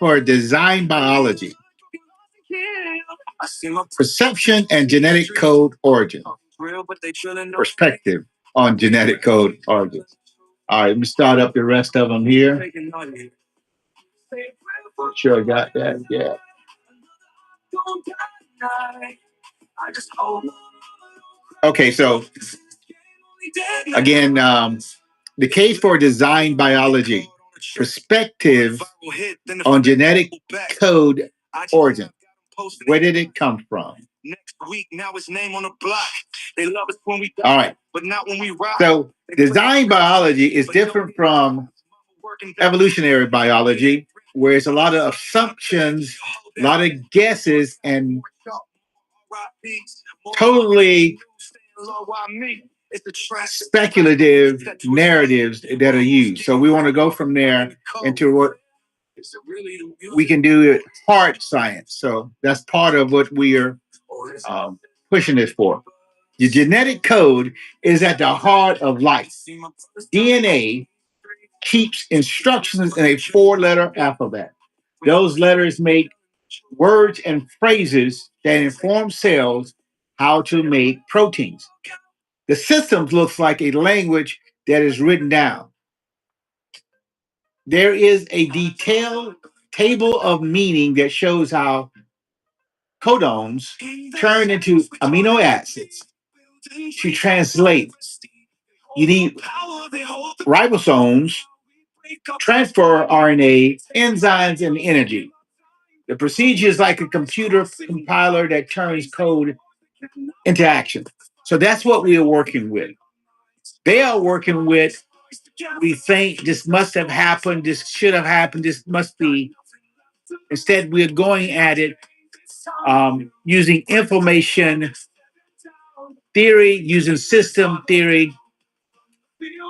for design biology, perception and genetic code origin, perspective on genetic code origin. All right, let me start up the rest of them here. Sure, I got that. Yeah. Okay, so again, the case for design biology, perspective on genetic code origin. Where did it come from? All right. So design biology is different from evolutionary biology, where it's a lot of assumptions, a lot of guesses, and totally speculative narratives that are used. So we want to go from there into what we can do it hard science. So that's part of what we are pushing this for. The genetic code is at the heart of life. DNA keeps instructions in a four-letter alphabet. Those letters make words and phrases that inform cells how to make proteins. The system looks like a language that is written down. There is a detailed table of meaning that shows how codons turn into amino acids to translate. You need ribosomes, transfer RNA, enzymes, and energy. The procedure is like a computer compiler that turns code into action. So that's what we are working with. They are working with, we think this must have happened, this should have happened, this must be. Instead, we're going at it using information theory, using system theory,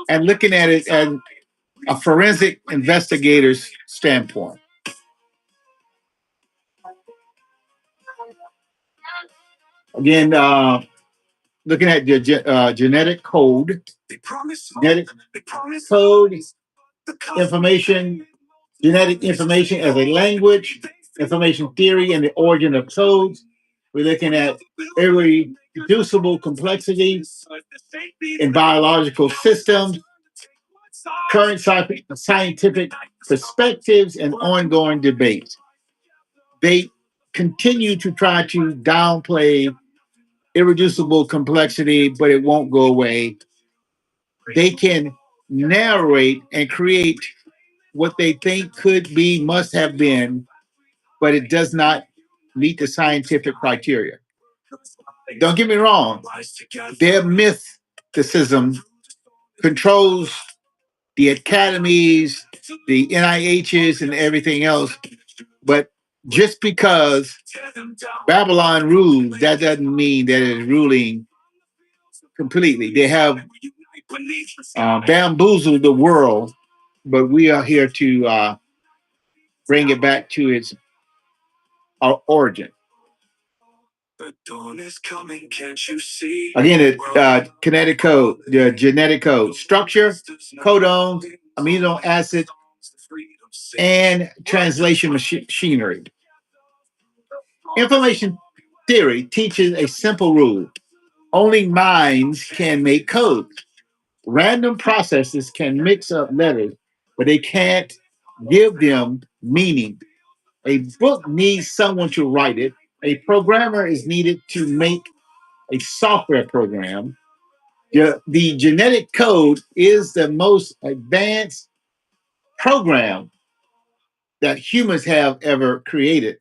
and looking at it as a forensic investigator's standpoint. Again, looking at the genetic code, genetic code information, genetic information as a language, information theory, and the origin of codes. We're looking at irreducible complexity in biological systems, current scientific perspectives, and ongoing debates. They continue to try to downplay irreducible complexity, but it won't go away. They can narrate and create what they think could be, must have been, but it does not meet the scientific criteria. Don't get me wrong, their mysticism controls the academies, the NIHs, and everything else. But just because Babylon rules, that doesn't mean that it's ruling completely. They have bamboozled the world, but we are here to bring it back to its origin. The dawn is coming, can't you see? Again, the kinetic code, the genetic code, structure, codons, amino acid, and translation machinery. Information theory teaches a simple rule: only minds can make code. Random processes can mix up letters, but they can't give them meaning. A book needs someone to write it. A programmer is needed to make a software program. The genetic code is the most advanced program that humans have ever created.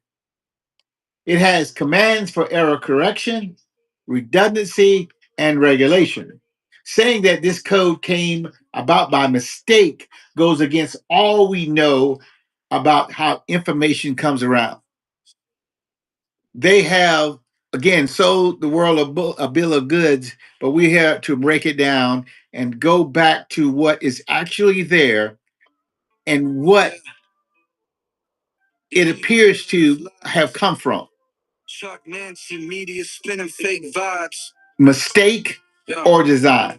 It has commands for error correction, redundancy, and regulation. Saying that this code came about by mistake goes against all we know about how information comes around. They have, again, sold the world a bill of goods, but we're here to break it down and go back to what is actually there and what it appears to have come from. Chuck Nancy media spinning fake vibes. Mistake or design.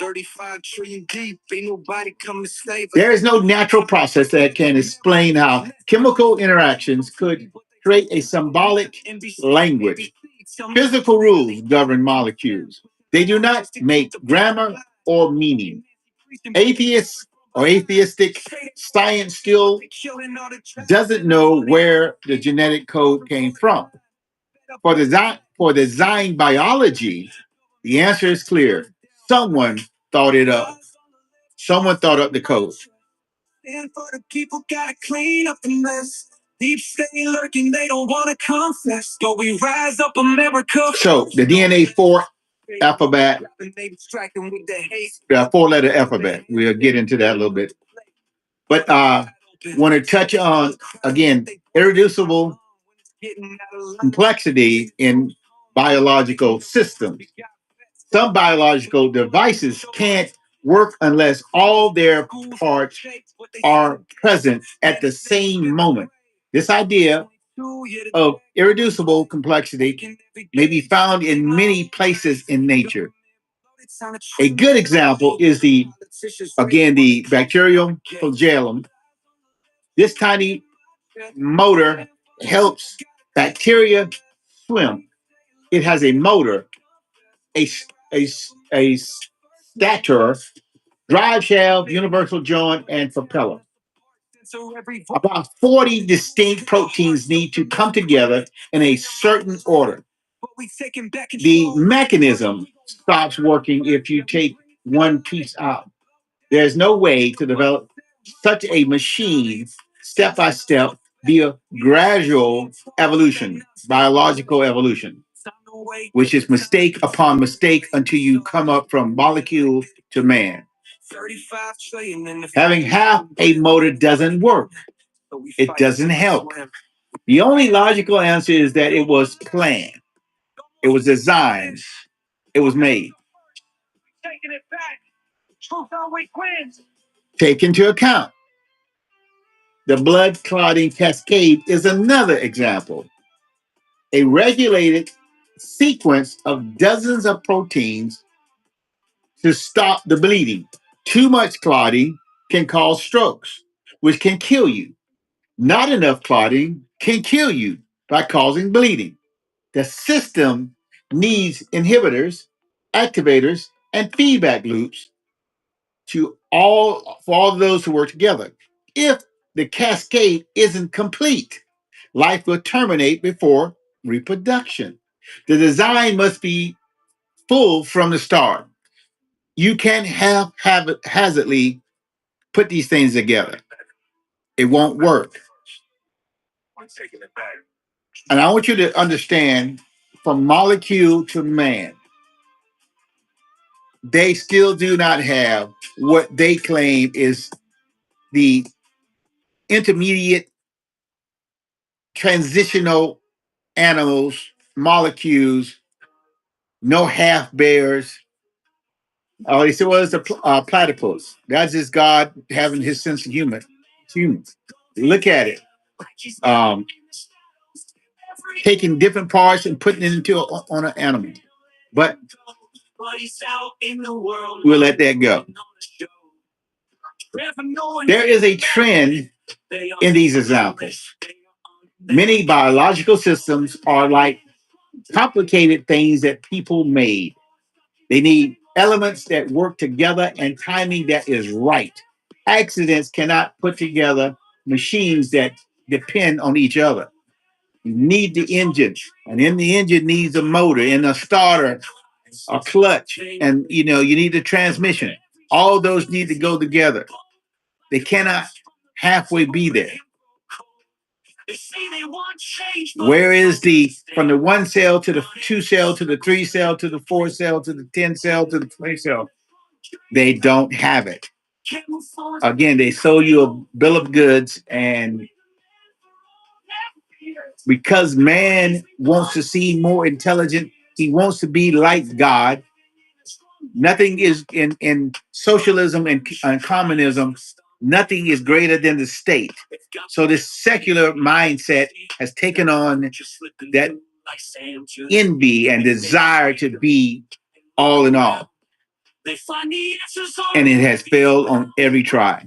35 trillion deep, ain't nobody come to save us. There is no natural process that can explain how chemical interactions could create a symbolic language. Physical rules govern molecules. They do not make grammar or meaning. Atheists or atheistic science still doesn't know where the genetic code came from. For design biology, the answer is clear. Someone thought it up. Someone thought up the code. And for the people gotta clean up the mess. Deep state lurking, they don't want to confess. So we rise up America. So the DNA 4 alphabet, four-letter alphabet. We'll get into that a little bit. But want to touch on, again, irreducible complexity in biological systems. Some biological devices can't work unless all their parts are present at the same moment. This idea of irreducible complexity may be found in many places in nature. A good example is the bacterial flagellum. This tiny motor helps bacteria swim. It has a motor, a, a stator, drive shaft, universal joint, and propeller. About 40 distinct proteins need to come together in a certain order. The mechanism stops working if you take one piece out. There's no way to develop such a machine step by step via gradual evolution, biological evolution, which is mistake upon mistake until you come up from molecule to man. Having half a motor doesn't work. It doesn't help. The only logical answer is that it was planned, it was designed, it was made. Take into account the blood clotting cascade is another example. A regulated sequence of dozens of proteins to stop the bleeding. Too much clotting can cause strokes, which can kill you. Not enough clotting can kill you by causing bleeding. The system needs inhibitors, activators, and feedback loops for all of those to work together. If the cascade isn't complete, life will terminate before reproduction. The design must be full from the start. You can't haphazardly put these things together. It won't work. And I want you to understand, from molecule to man, they still do not have what they claim is the intermediate transitional animals, molecules, no half bears. Oh, he said, well, it's a platypus. That's just God having his sense of humor. Humans. Look at it. Taking different parts and putting it on an animal. But we'll let that go. There is a trend in these examples. Many biological systems are like complicated things that people made. They need elements that work together and timing that is right. Accidents cannot put together machines that depend on each other. You need the engine, and in the engine needs a motor, and a starter, a clutch, and you need the transmission. All those need to go together. They cannot halfway be there. Where is from the 1 cell to the 2 cell to the 3 cell to the 4 cell to the 10 cell to the 20 cell? They don't have it. Again, they sold you a bill of goods, and because man wants to seem more intelligent, he wants to be like God. Nothing is in socialism and communism. Nothing is greater than the state. So this secular mindset has taken on that envy and desire to be all in all. and it has failed on every try.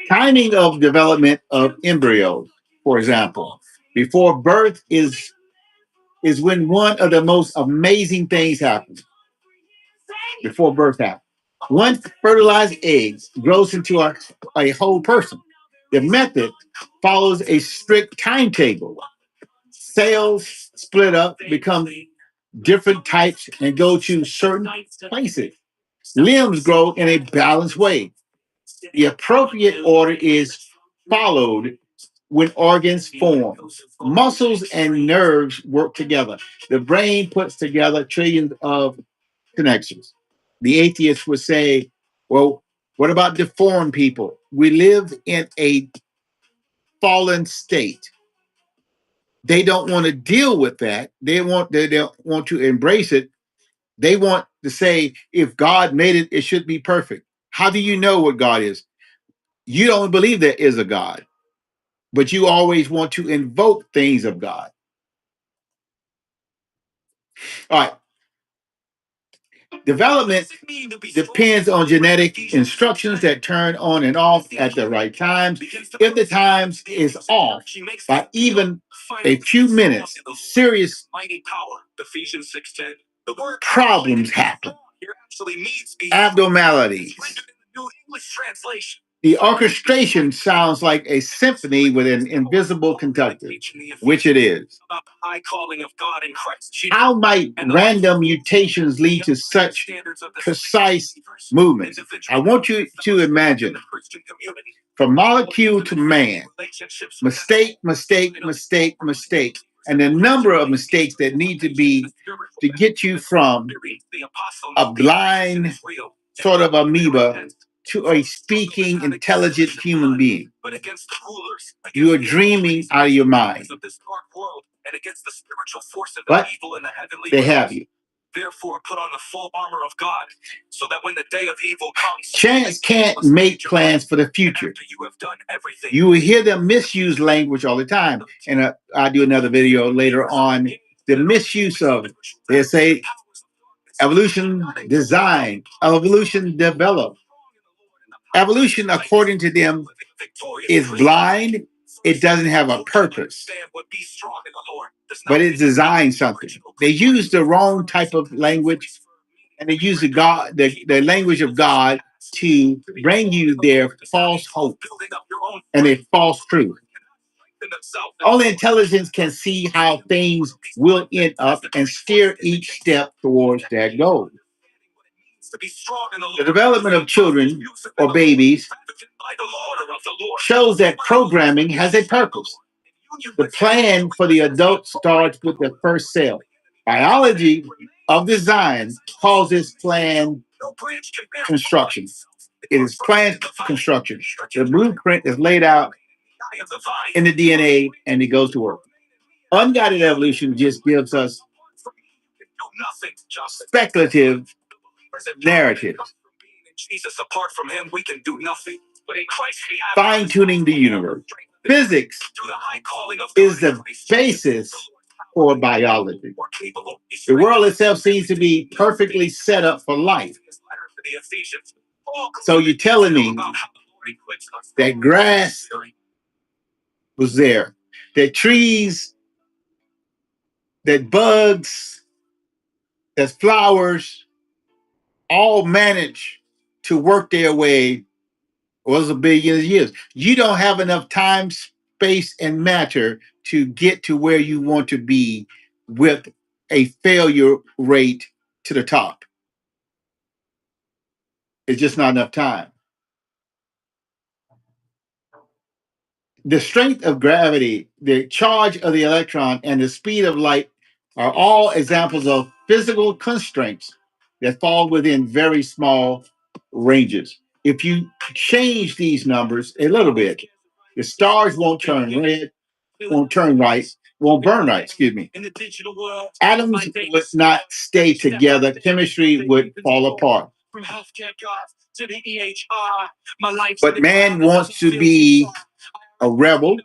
Timing of development of embryos, for example, before birth is when one of the most amazing things happens. Before birth happens, one fertilized egg grows into a whole person. The method follows a strict timetable. Cells split up, become different types, and go to certain places. Limbs grow in a balanced way. The appropriate order is followed when organs form. Muscles and nerves work together. The brain puts together trillions of connections. The atheist would say, well, what about deformed people? We live in a fallen state. They don't want to deal with that. They don't want to embrace it. They want to say, if God made it, it should be perfect. How do you know what God is? You don't believe there is a God, but you always want to invoke things of God. All right. Development depends on genetic instructions that turn on and off at the right times. If the times is off by even a few minutes, serious problems happen. Abnormalities. The orchestration sounds like a symphony with an invisible conductor, which it is. How might random mutations lead to such precise movements? I want you to imagine from molecule to man, mistake, mistake, mistake, mistake, and the number of mistakes that need to be to get you from a blind sort of amoeba to a speaking, intelligent human being. You are dreaming out of your mind. But they have you. Therefore, put on the full armor of God, so that when the day of evil comes, chance can't make plans for the future. You will hear them misuse language all the time, and I'll do another video later on the misuse of it. They say evolution design, evolution develop. Evolution, according to them, is blind. It doesn't have a purpose, but it designs something. They use the wrong type of language, and they use the language of God to bring you their false hope and a false truth. Only intelligence can see how things will end up and steer each step towards that goal. The development of children or babies shows that programming has a purpose. The plan for the adult starts with the first cell. Biology of design calls this plan construction. It is planned construction. The blueprint is laid out in the DNA and it goes to work. Unguided evolution just gives us speculative narratives. Jesus, apart from him, we can do nothing. But in Christ, we have fine-tuning the universe. Physics is the basis for biology. The world itself seems to be perfectly set up for life. So you're telling me that grass was there, that trees, that bugs, that flowers all manage to work their way was a billion years. You don't have enough time, space, and matter to get to where you want to be with a failure rate to the top. It's just not enough time. The strength of gravity, the charge of the electron, and the speed of light are all examples of physical constraints that fall within very small ranges. If you change these numbers a little bit, the stars won't turn red, won't turn right, won't burn right, excuse me. Atoms would not stay together, chemistry would fall apart. But man wants to be a rebel.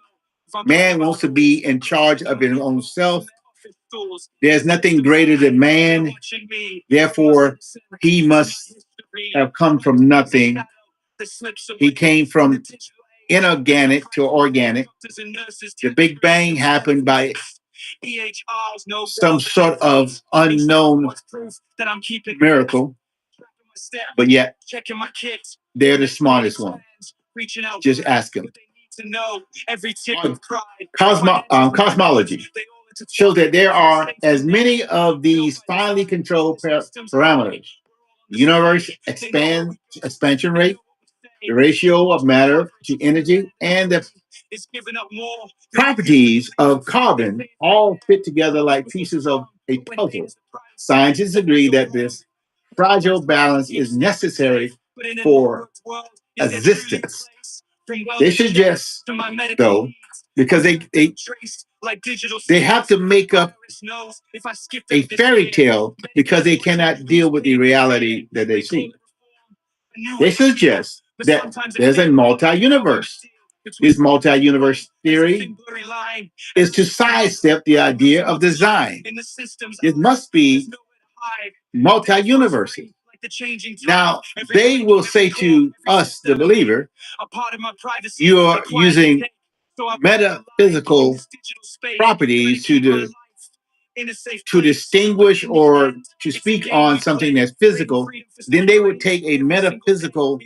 Man wants to be in charge of his own self. There's nothing greater than man. Therefore, he must have come from nothing. He came from inorganic to organic. The Big Bang happened by some sort of unknown miracle, but yet they're the smartest one. Just ask them. Cosmology shows that there are as many of these finely controlled parameters. Universe expansion rate, the ratio of matter to energy, and the properties of carbon all fit together like pieces of a puzzle. Scientists agree that this fragile balance is necessary for existence. They suggest, though, because they have to make up a fairy tale because they cannot deal with the reality that they see. They suggest that there's a multi-universe. This multi-universe theory is to sidestep the idea of design. It must be multi-universes. Now, they will say to us, the believer, you are using metaphysical properties to distinguish or to speak on something that's physical. Then they would take a metaphysical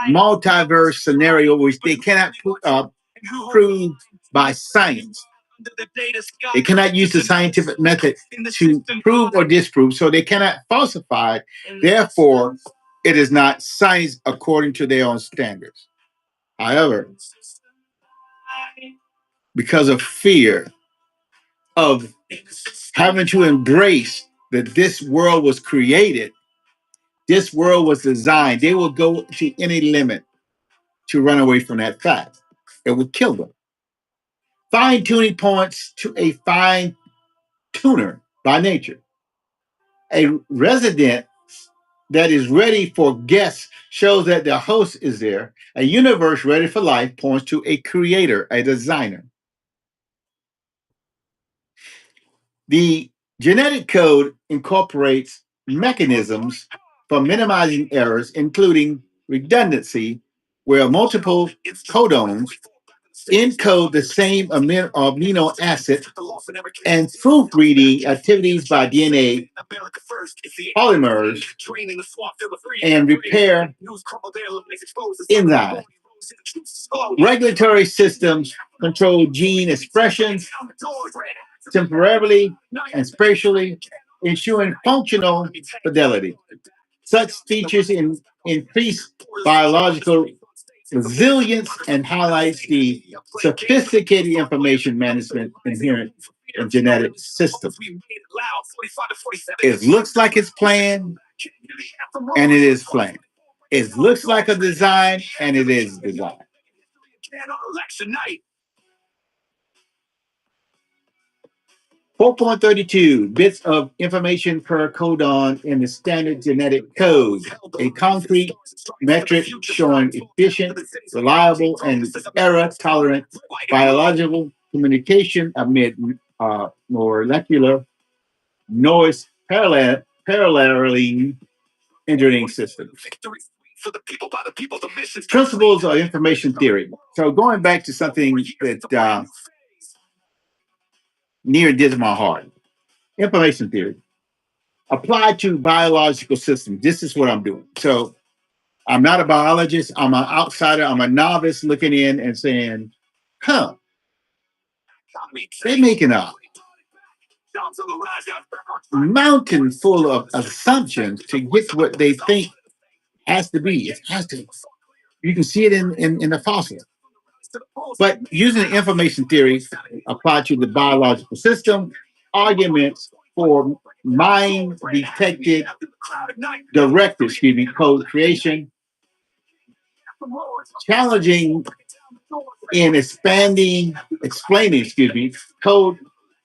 multiverse scenario which they cannot prove by science. They cannot use the scientific method to prove or disprove, so they cannot falsify it. Therefore, it is not science according to their own standards. However, because of fear of having to embrace that this world was created, this world was designed, they will go to any limit to run away from that fact. It would kill them. Fine tuning points to a fine tuner by nature. A resident that is ready for guests shows that the host is there. A universe ready for life points to a creator, a designer. The genetic code incorporates mechanisms for minimizing errors, including redundancy, where multiple codons encode the same amino acid, and proofreading activities by DNA polymers and repair enzymes. Regulatory systems control gene expressions temporarily and spatially, ensuring functional fidelity. Such features increase biological resilience and highlights the sophisticated information management inherent in genetic systems. It looks like it's planned, and it is planned. It looks like a design, and it is designed. 4.32 bits of information per codon in the standard genetic code, a concrete metric showing efficient, reliable, and error-tolerant biological communication amid molecular noise paralleling engineering systems. Principles of information theory. So going back to something that near and dear to my heart. Information theory applied to biological systems. This is what I'm doing. So I'm not a biologist. I'm an outsider. I'm a novice looking in and saying, huh, they're making a mountain full of assumptions to get to what they think has to be. It has to. You can see it in the fossil. But using information theory applied to the biological system, arguments for mind detected code creation, challenging in explaining code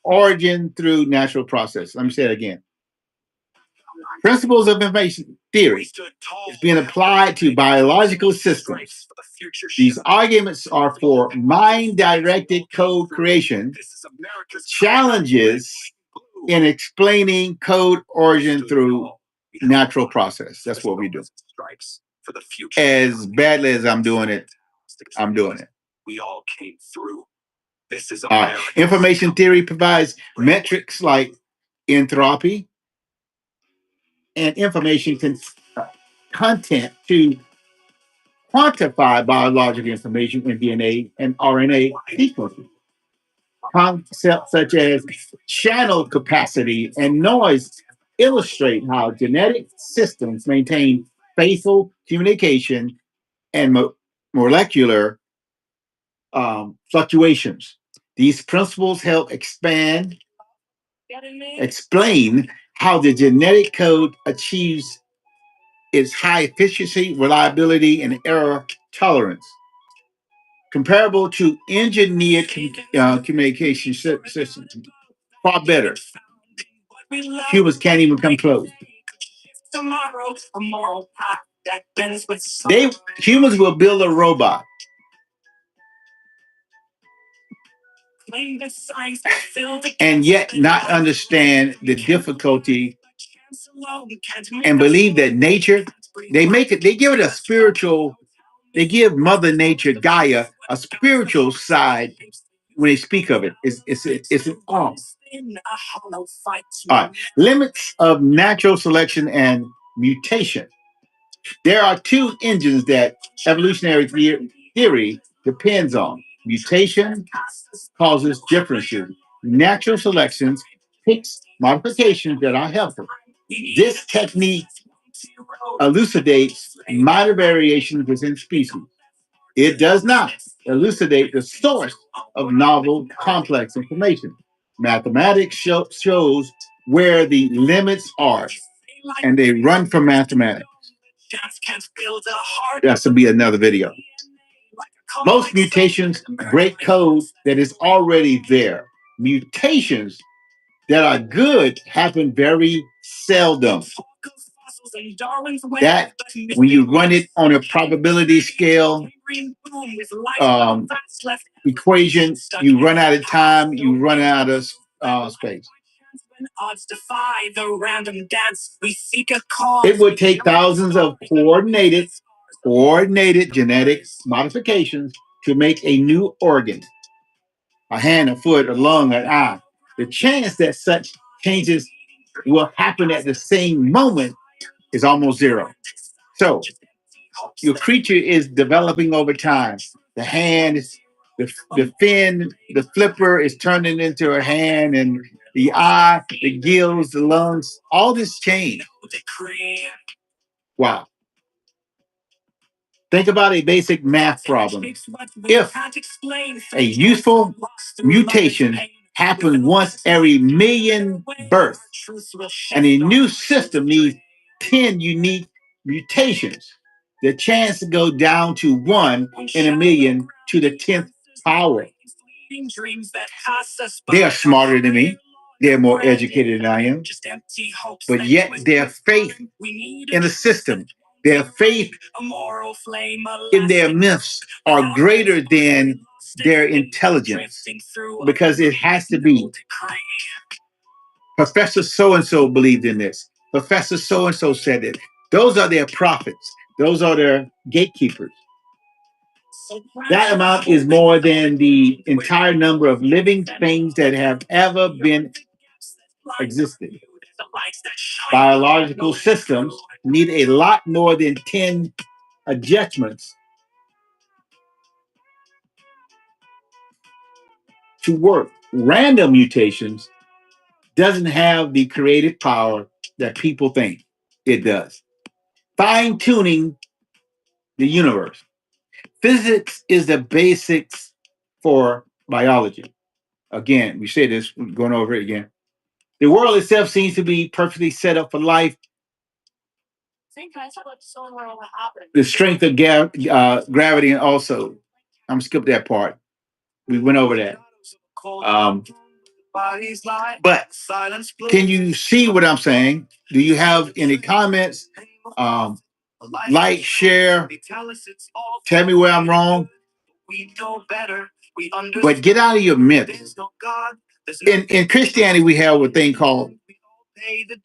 origin through natural process. Let me say it again. Principles of information theory is being applied to biological systems. These arguments are for mind-directed code creation, challenges in explaining code origin through natural process. That's what we do. As badly as I'm doing it, I'm doing it. Information theory provides metrics like entropy and content to quantify biological information in DNA and RNA sequences. Concepts such as channel capacity and noise illustrate how genetic systems maintain faithful communication and molecular fluctuations. These principles help explain how the genetic code achieves its high efficiency, reliability, and error tolerance, comparable to engineered communication systems. Far better. Humans can't even come close. Humans will build a robot and yet not understand the difficulty and believe that nature, they give it a spiritual, they give Mother Nature, Gaia, a spiritual side when they speak of it. It's an awe. All right. Limits of natural selection and mutation. There are two engines that evolutionary theory depends on. Mutation causes differences. Natural selections picks modifications that are helpful. This technique elucidates minor variations within species. It does not elucidate the source of novel, complex information. Mathematics shows where the limits are, and they run from mathematics. That's to be another video. Most mutations break code that is already there. Mutations that are good happen very seldom. That when you run it on a probability scale equation, you run out of time, you run out of space. It would take thousands of coordinated genetic modifications to make a new organ, a hand, a foot, a lung, an eye. The chance that such changes will happen at the same moment is almost zero. So your creature is developing over time. The hand is the fin, the flipper is turning into a hand, and the eye, the gills, the lungs, all this change. Wow. Think about a basic math problem. If a useful mutation happens once every million births, and a new system needs 10 unique mutations, the chance to go down to 1 in a million to the 10th power. They are smarter than me. They're more educated than I am. But yet their faith in the system, their faith in their myths are greater than their intelligence, because it has to be. Professor so-and-so believed in this. Professor so-and-so said it. Those are their prophets. Those are their gatekeepers. That amount is more than the entire number of living things that have ever been existed. Biological systems need a lot more than 10 adjustments to work. Random mutations doesn't have the creative power that people think it does. Fine-tuning the universe. Physics is the basics for biology. Again, we say this, we're going over it again. The world itself seems to be perfectly set up for life. The strength of gravity, and also, I'm gonna skip that part. We went over that. But can you see what I'm saying? Do you have any comments? Like, share, tell me where I'm wrong. But get out of your myth. In Christianity, we have a thing called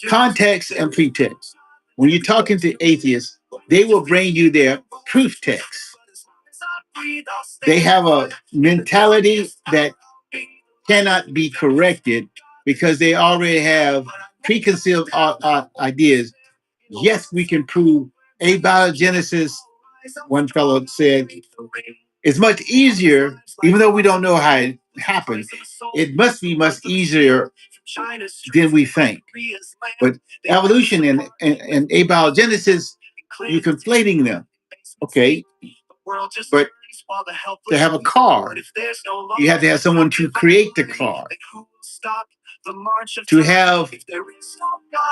context and pretext. When you're talking to atheists, they will bring you their proof text. They have a mentality that cannot be corrected because they already have preconceived ideas. Yes, we can prove abiogenesis. One fellow said it's much easier, even though we don't know how it happened. It must be much easier than we think. But evolution and abiogenesis, you're conflating them. Okay. But to have a car, you have to have someone to create the car. To have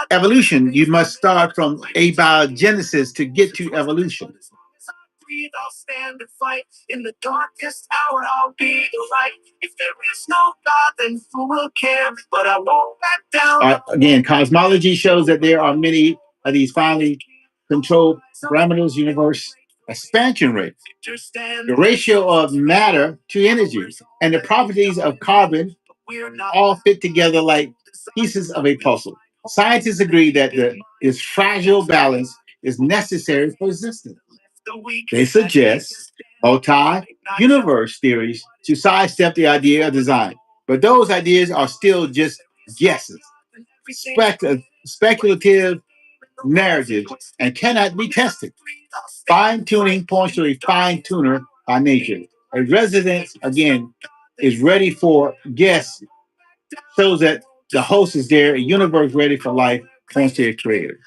evolution, you must start from abiogenesis to get to evolution. I'll stand and fight. In the darkest hour, I'll be the light. If there is no God, then who will care? But I won't back down. Again, cosmology shows that there are many of these finely controlled parameters, universe expansion rate, the ratio of matter to energy, and the properties of carbon all fit together like pieces of a puzzle. Scientists agree that this fragile balance is necessary for existence. They suggest multi-universe theories to sidestep the idea of design, but those ideas are still just guesses, speculative narratives, and cannot be tested. Fine-tuning points to a fine-tuner by nature. A residence, again, is ready for guests, shows that the host is there, a universe ready for life, points to a creator.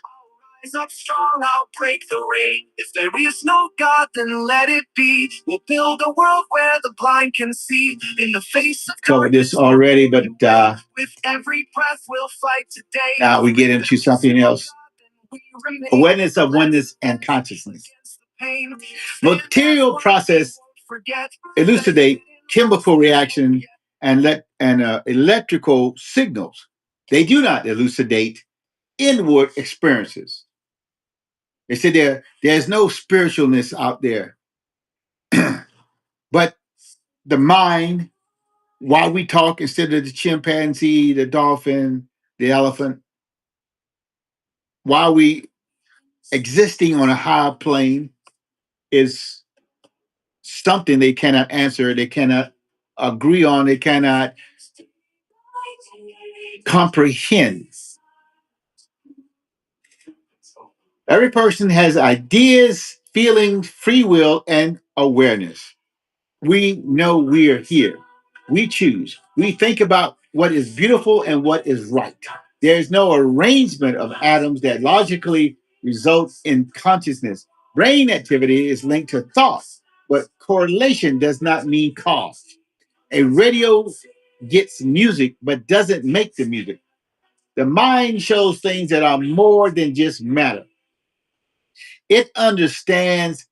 Up strong, I'll break the rain. If there is no God, then let it be. We'll build a world where the blind can see. In the face of covered this already, but with every breath we'll fight today. Now we get into something else. Awareness of oneness and consciousness. Material process elucidate chemical reaction and electrical signals. They do not elucidate inward experiences. They said there's no spiritualness out there. But the mind, while we talk instead of the chimpanzee, the dolphin, the elephant, while we existing on a higher plane is something they cannot answer, they cannot agree on, they cannot comprehend. Every person has ideas, feelings, free will, and awareness. We know we are here. We choose. We think about what is beautiful and what is right. There is no arrangement of atoms that logically results in consciousness. Brain activity is linked to thought, but correlation does not mean cause. A radio gets music but doesn't make the music. The mind shows things that are more than just matter. It understands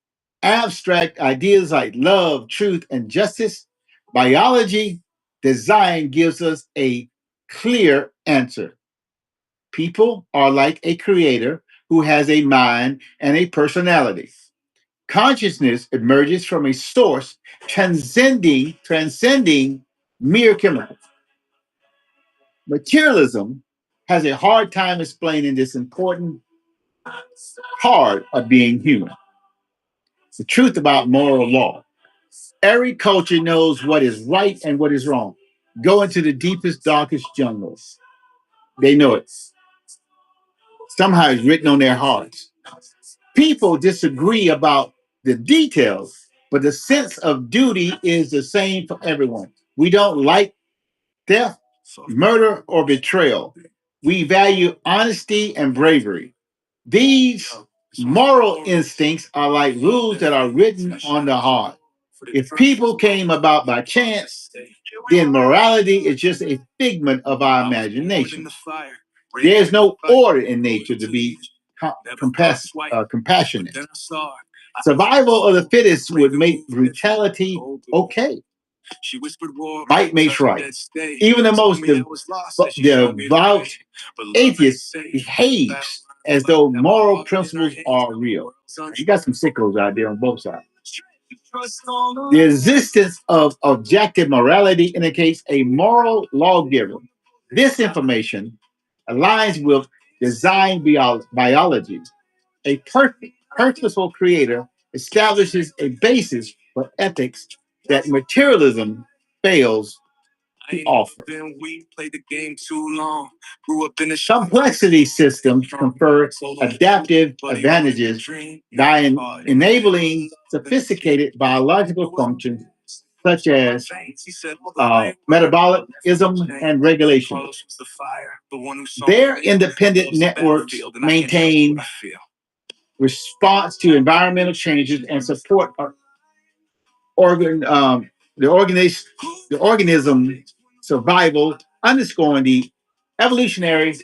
abstract ideas like love, truth, and justice. Biology, design gives us a clear answer. People are like a creator who has a mind and a personality. Consciousness emerges from a source transcending mere chemicals. Materialism has a hard time explaining this important part of being human. The truth about moral law. Every culture knows what is right and what is wrong. Go into the deepest, darkest jungles. They know it. Somehow it's written on their hearts. People disagree about the details, but the sense of duty is the same for everyone. We don't like theft, murder, or betrayal. We value honesty and bravery. These moral instincts are like rules that are written on the heart. If people came about by chance, then morality is just a figment of our imagination. There's no order in nature to be compassionate. Survival of the fittest would make brutality okay. Might makes right. Even the most devout atheist behaves as though moral principles are real. You got some sickos out there on both sides. The existence of objective morality indicates a moral lawgiver. This information aligns with design biology. A purposeful creator establishes a basis for ethics that materialism fails to offer. Complexity systems confer adaptive advantages by enabling sophisticated biological functions such as metabolism and regulation. Their independent networks maintain response to environmental changes and support organ the organism survival, underscoring the evolutionary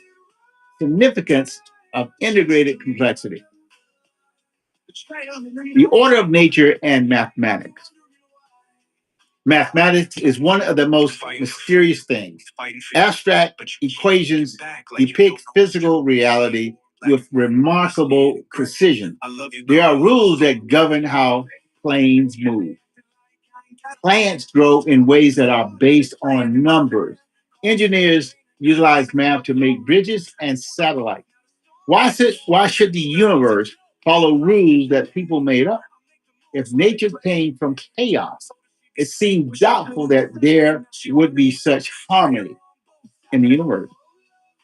significance of integrated complexity. The order of nature and mathematics. Mathematics is one of the most mysterious things. Abstract equations depict physical reality with remarkable precision. There are rules that govern how planes move. Plants grow in ways that are based on numbers. Engineers utilize math to make bridges and satellites. Why should the universe follow rules that people made up? If nature came from chaos, it seemed doubtful that there would be such harmony in the universe.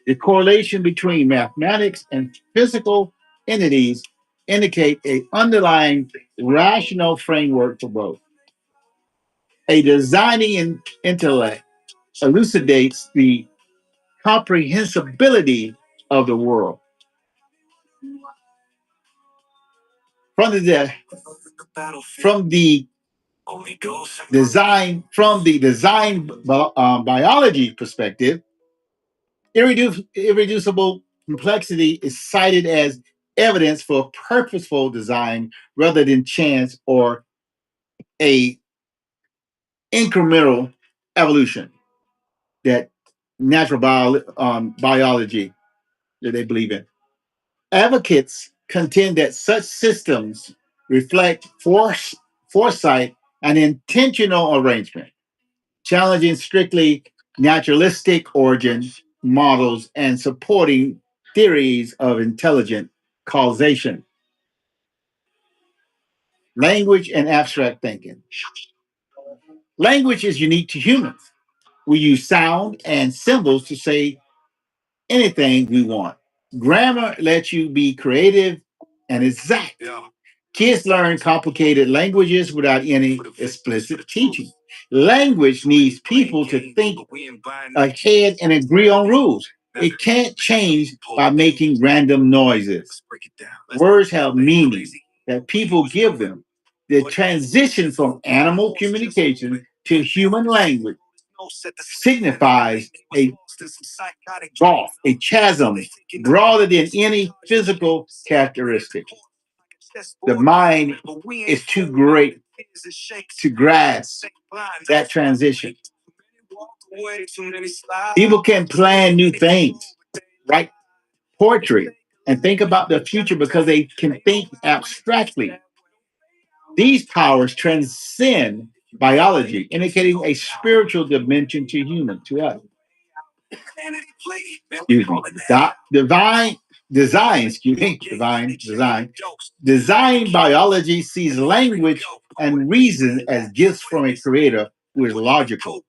The correlation between mathematics and physical entities indicate a underlying rational framework for both. A designing intellect elucidates the comprehensibility of the world. From the design biology perspective, irreducible complexity is cited as evidence for purposeful design rather than chance or a incremental evolution that biology that they believe in. Advocates contend that such systems reflect foresight and intentional arrangement, challenging strictly naturalistic origin models and supporting theories of intelligent causation. Language and abstract thinking. Language is unique to humans. We use sound and symbols to say anything we want. Grammar lets you be creative and exact. Kids learn complicated languages without any explicit teaching. Language needs people to think ahead and agree on rules. It can't change by making random noises. Words have meaning that people give them. The transition from animal communication to human language signifies a gulf, a chasm, broader than any physical characteristic. The mind is too great to grasp that transition. People can plan new things, write poetry, and think about the future because they can think abstractly. These powers transcend biology, indicating a spiritual dimension to human, to us. Excuse me. Design biology sees language and reason as gifts from a creator who is logical.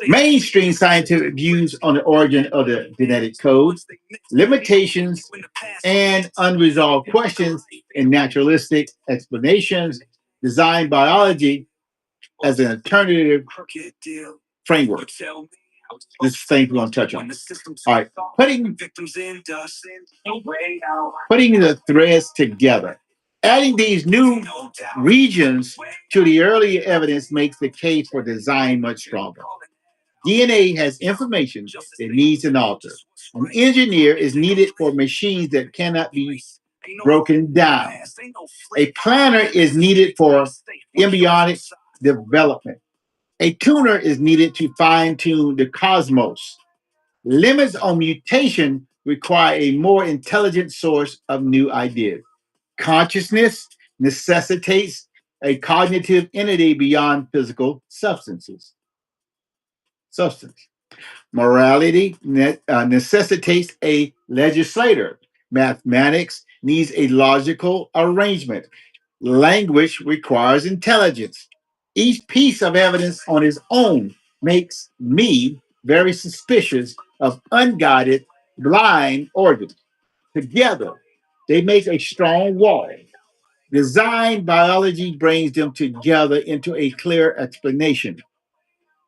Mainstream scientific views on the origin of the genetic code, limitations, and unresolved questions in naturalistic explanations design biology as an alternative framework. This is the thing we're going to touch on. All right, putting the threads together. Adding these new regions to the earlier evidence makes the case for design much stronger. DNA has information that needs an alter. An engineer is needed for machines that cannot be broken down. A planner is needed for embryonic development. A tuner is needed to fine tune the cosmos. Limits on mutation require a more intelligent source of new ideas. Consciousness necessitates a cognitive entity beyond physical substance. Morality necessitates a legislator. Mathematics needs a logical arrangement. Language requires intelligence. Each piece of evidence on its own makes me very suspicious of unguided, blind organs. Together, they make a strong wall. Design biology brings them together into a clear explanation.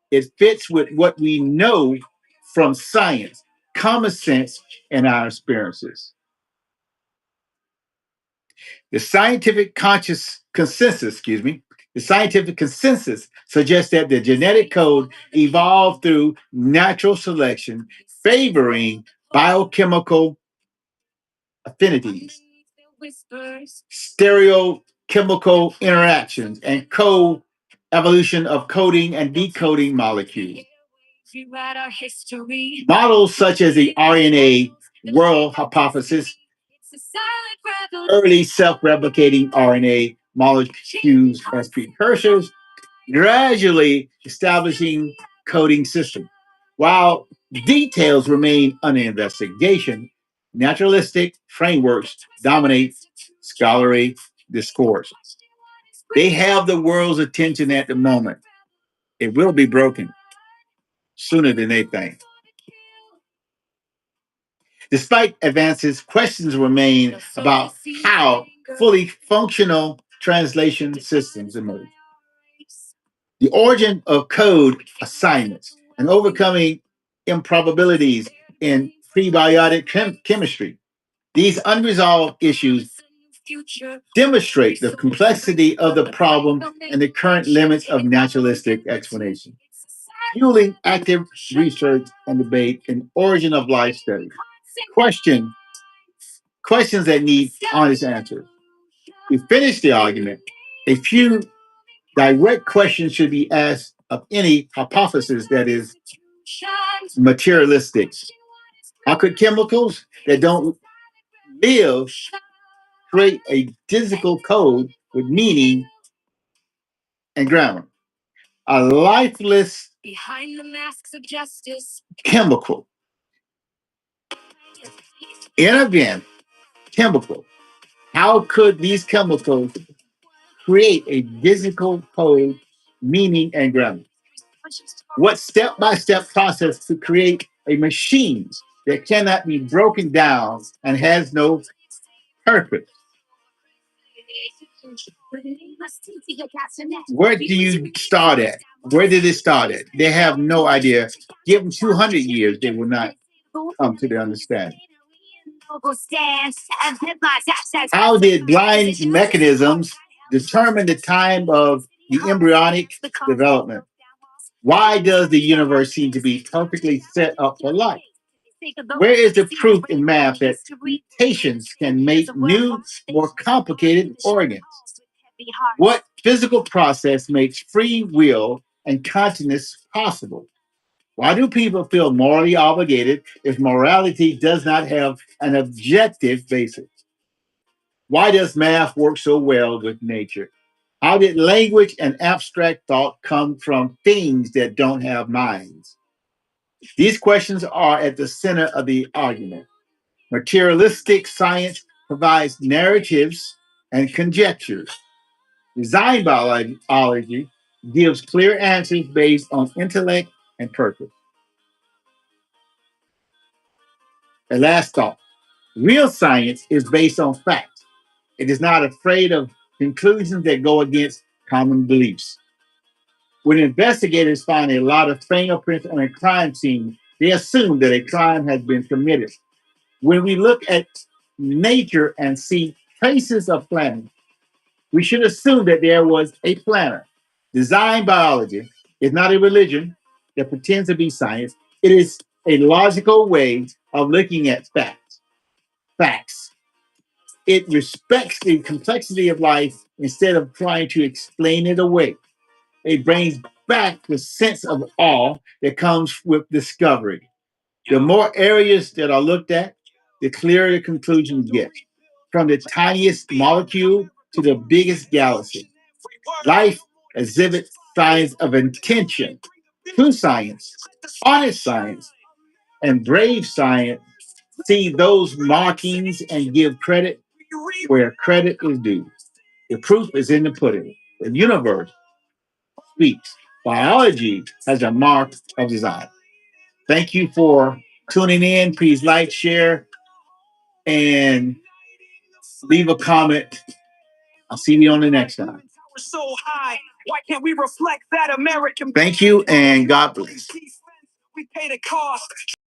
It fits with what we know from science, common sense, and our experiences. The scientific the scientific consensus suggests that the genetic code evolved through natural selection, favoring biochemical affinities, stereochemical interactions, and co-evolution of coding and decoding molecules. Models such as the RNA world hypothesis, early self-replicating RNA molecules as precursors, gradually establishing coding system. While details remain under investigation, naturalistic frameworks dominate scholarly discourse. They have the world's attention at the moment. It will be broken sooner than they think. Despite advances, questions remain about how fully functional translation systems emerge. The origin of code assignments and overcoming improbabilities in prebiotic chemistry. These unresolved issues demonstrate the complexity of the problem and the current limits of naturalistic explanation, fueling active research and debate in origin of life studies. Question Questions that need honest answers. To finish the argument, a few direct questions should be asked of any hypothesis that is materialistic. How could chemicals that don't live create a physical code with meaning and grammar? A lifeless chemical, inorganic chemical. How could these chemicals create a physical code, meaning, and grammar? What step-by-step process to create a machine that cannot be broken down and has no purpose? Where do you start at? Where did it start at? They have no idea. Give them 200 years, they will not come to the understanding. How did blind mechanisms determine the time of the embryonic development? Why does the universe seem to be perfectly set up for life? Where is the proof in math that mutations can make new, more complicated organs? What physical process makes free will and consciousness possible? Why do people feel morally obligated if morality does not have an objective basis? Why does math work so well with nature? How did language and abstract thought come from things that don't have minds? These questions are at the center of the argument. Materialistic science provides narratives and conjectures. Design biology gives clear answers based on intellect and purpose. And last thought, real science is based on facts. It is not afraid of conclusions that go against common beliefs. When investigators find a lot of fingerprints on a crime scene, they assume that a crime has been committed. When we look at nature and see traces of planning, we should assume that there was a planner. Design biology is not a religion that pretends to be science. It is a logical way of looking at facts. It respects the complexity of life instead of trying to explain it away. It brings back the sense of awe that comes with discovery. The more areas that are looked at, the clearer the conclusion gets. From the tiniest molecule to the biggest galaxy. Life exhibits signs of intention. True science, honest science, and brave science see those markings and give credit where credit is due. The proof is in the pudding. The universe speaks. Biology has a mark of design. Thank you for tuning in. Please like, share, and leave a comment. I'll see you on the next time. So high. Why can't we reflect that American? Thank you and God bless. We pay the cost.